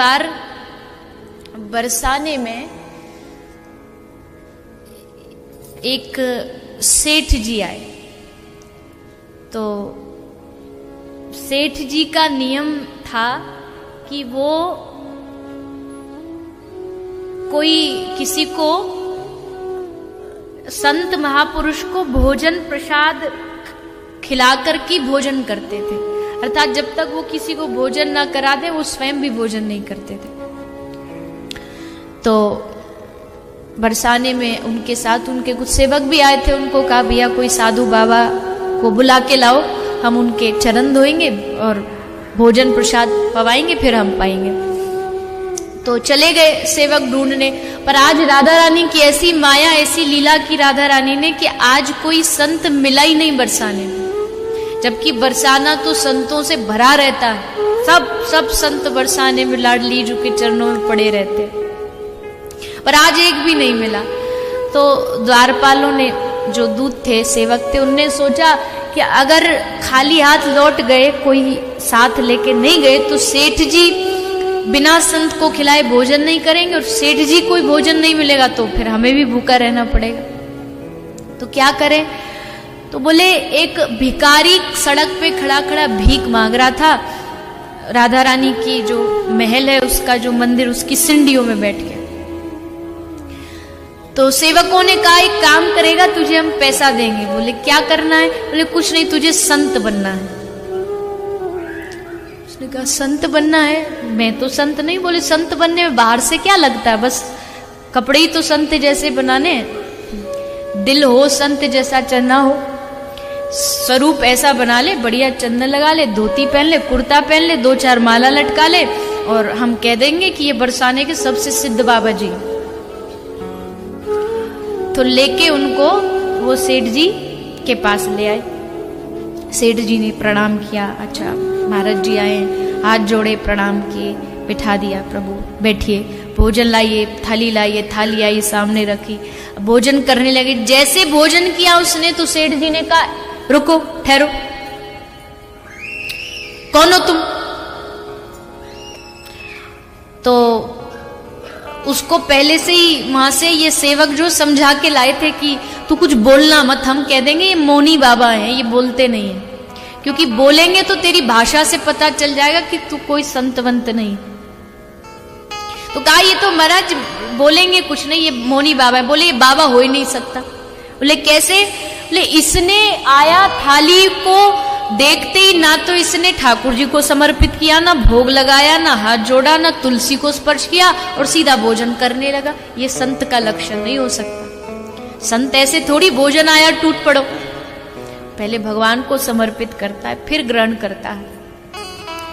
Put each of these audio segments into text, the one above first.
बार बरसाने में एक सेठ जी आए। तो सेठ जी का नियम था कि वो कोई किसी को, संत महापुरुष को भोजन प्रसाद खिलाकर के भोजन करते थे, अर्थात जब तक वो किसी को भोजन ना करा दे वो स्वयं भी भोजन नहीं करते थे। तो बरसाने में उनके साथ उनके कुछ सेवक भी आए थे। उनको कहा भैया कोई साधु बाबा को बुला के लाओ, हम उनके चरण धोएंगे और भोजन प्रसाद पवाएंगे, फिर हम पाएंगे। तो चले गए सेवक ढूंढने, पर आज राधा रानी की ऐसी माया, ऐसी लीला की राधा रानी ने कि आज कोई संत मिला ही नहीं बरसाने में, जबकि बरसाना तो संतों से भरा रहता है। सब संत बरसाने में लाडली जी के चरणों में पड़े रहते, पर आज एक भी नहीं मिला। तो द्वारपालों ने, जो दूत थे, सेवक थे, उनने सोचा कि अगर खाली हाथ लौट गए, कोई साथ लेके नहीं गए, तो सेठ जी बिना संत को खिलाए भोजन नहीं करेंगे, और सेठ जी कोई भोजन नहीं मिलेगा तो फिर हमें भी भूखा रहना पड़ेगा। तो क्या करें? तो बोले एक भिखारी सड़क पे खड़ा खड़ा भीख मांग रहा था, राधा रानी की जो महल है उसका जो मंदिर, उसकी सिंडियों में बैठ के। तो सेवकों ने कहा एक काम करेगा, तुझे हम पैसा देंगे। बोले क्या करना है? बोले कुछ नहीं, तुझे संत बनना है। उसने कहा संत बनना है? मैं तो संत नहीं। बोले संत बनने में बाहर से क्या लगता है, बस कपड़े ही तो संत जैसे बनाने, दिल हो संत जैसा चलना हो, स्वरूप ऐसा बना ले, बढ़िया चंदन लगा ले, धोती पहन ले, कुर्ता पहन ले, 2-4 माला लटका ले, और हम कह देंगे कि ये बरसाने के सबसे सिद्ध बाबा जी। तो लेके उनको वो सेठ जी के पास ले आए। सेठ जी ने प्रणाम किया, अच्छा महाराज जी आए, हाथ जोड़े, प्रणाम किए, बिठा दिया, प्रभु बैठिए, भोजन लाइए, थाली लाइए, थाली आई सामने रखी, भोजन करने लगे। जैसे भोजन किया उसने, तो सेठ जी ने कहा रुको, ठहरो, कौन हो तुम? तो उसको पहले से ही वहां से ये सेवक जो समझा के लाए थे कि तू कुछ बोलना मत, हम कह देंगे ये मौनी बाबा हैं, ये बोलते नहीं है, क्योंकि बोलेंगे तो तेरी भाषा से पता चल जाएगा कि तू कोई संतवंत नहीं। तो कहा ये तो महाराज बोलेंगे कुछ नहीं, ये मौनी बाबा है। बोले ये बाबा हो ही नहीं सकता। बोले कैसे? बोले इसने आया, थाली को देखते ही ना तो इसने ठाकुर जी को समर्पित किया, ना भोग लगाया, ना हाथ जोड़ा, ना तुलसी को स्पर्श किया, और सीधा भोजन करने लगा। ये संत का लक्षण नहीं हो सकता। संत ऐसे थोड़ी भोजन आया टूट पड़ो, पहले भगवान को समर्पित करता है फिर ग्रहण करता है।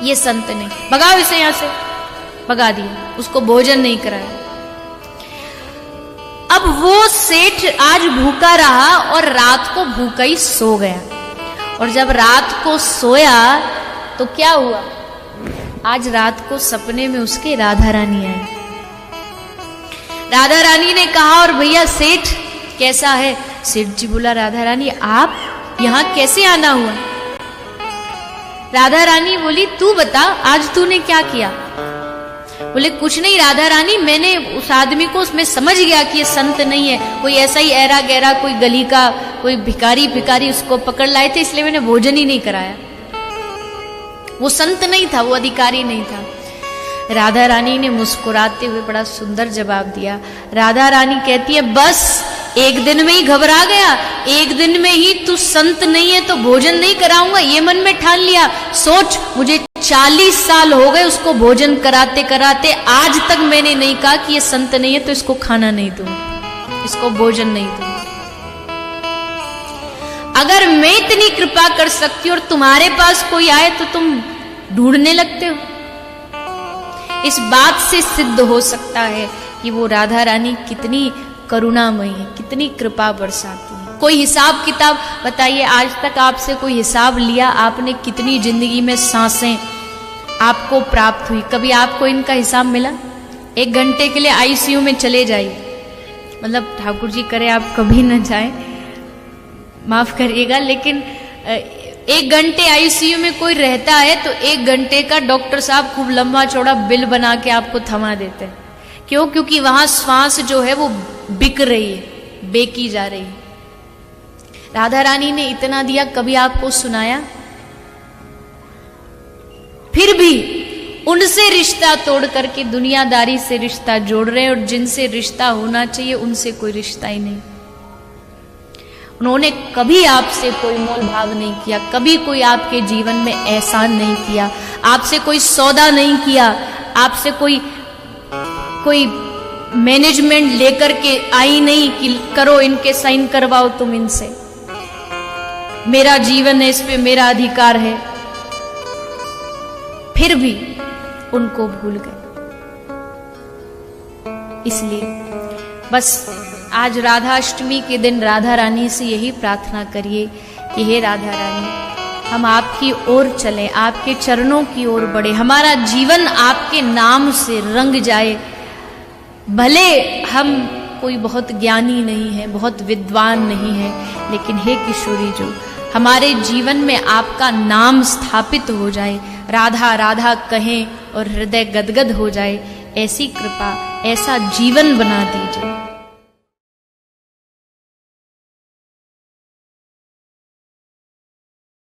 ये संत नहीं। भगाओ इसे यहां से, भगा दिया, उसको भोजन नहीं कराया। अब वो सेठ आज भूखा रहा और रात को भूखा ही सो गया, और जब रात को सोया तो क्या हुआ? आज रात को सपने में उसके राधा रानी आई। राधा रानी ने कहा और भैया सेठ कैसा है? सेठ जी बोला राधा रानी आप यहां कैसे आना हुआ? राधा रानी बोली तू बता आज तूने क्या किया? बोले कुछ नहीं राधा रानी, मैंने उस आदमी को उसमें समझ गया कि ये संत नहीं है, कोई ऐसा ही ऐरा गहरा कोई गली का कोई भिखारी उसको पकड़ लाए थे, इसलिए मैंने भोजन ही नहीं कराया। वो संत नहीं था, वो अधिकारी नहीं था। राधा रानी ने मुस्कुराते हुए बड़ा सुंदर जवाब दिया। राधा रानी कहती है बस एक दिन में ही घबरा गया, एक दिन में ही तू संत नहीं है तो भोजन नहीं कराऊंगा, ये मन में ठान लिया। सोच मुझे 40 साल हो गए उसको भोजन कराते कराते, आज तक मैंने नहीं कहा कि ये संत नहीं है तो इसको खाना नहीं दूं, इसको भोजन नहीं दूं। अगर मैं इतनी कृपा कर सकती हूं और तुम्हारे पास कोई आए तो तुम ढूंढने लगते हो। इस बात से सिद्ध हो सकता है कि वो राधा रानी कितनी करुणामयी है, कितनी कृपा बरसाती है। कोई हिसाब किताब बताइए, आज तक आपसे कोई हिसाब लिया? आपने कितनी जिंदगी में सांसें आपको प्राप्त हुई? कभी आपको इनका हिसाब मिला? 1 घंटे के लिए आईसीयू में चले जाइए, मतलब ठाकुर जी करे आप कभी न जाएं, माफ करिएगा, लेकिन 1 घंटे आईसीयू में कोई रहता है तो 1 घंटे का डॉक्टर साहब खूब लंबा चौड़ा बिल बना के आपको थमा देते हैं। क्यों? क्योंकि वहां श्वास जो है वो बिक रही है, बेकी जा रही है। राधा रानी ने इतना दिया, कभी आपको सुनाया? फिर भी उनसे रिश्ता तोड़ करके दुनियादारी से रिश्ता जोड़ रहे हैं, और जिनसे रिश्ता होना चाहिए उनसे कोई रिश्ता ही नहीं। उन्होंने कभी आपसे कोई मोल भाव नहीं किया, कभी कोई आपके जीवन में एहसान नहीं किया, आपसे कोई सौदा नहीं किया, आपसे कोई मैनेजमेंट लेकर के आई नहीं कि करो, इनके साइन करवाओ तुम इनसे, मेरा जीवन है, इस पे मेरा अधिकार है। फिर भी उनको भूल गए। इसलिए बस आज राधाष्टमी के दिन राधा रानी से यही प्रार्थना करिए कि हे राधा रानी, हम आपकी ओर चलें, आपके चरणों की ओर बढ़े, हमारा जीवन आपके नाम से रंग जाए। भले हम कोई बहुत ज्ञानी नहीं है, बहुत विद्वान नहीं है, लेकिन हे किशोरी जो हमारे जीवन में आपका नाम स्थापित हो जाए, राधा राधा कहें और हृदय गदगद हो जाए, ऐसी कृपा, ऐसा जीवन बना दीजिए।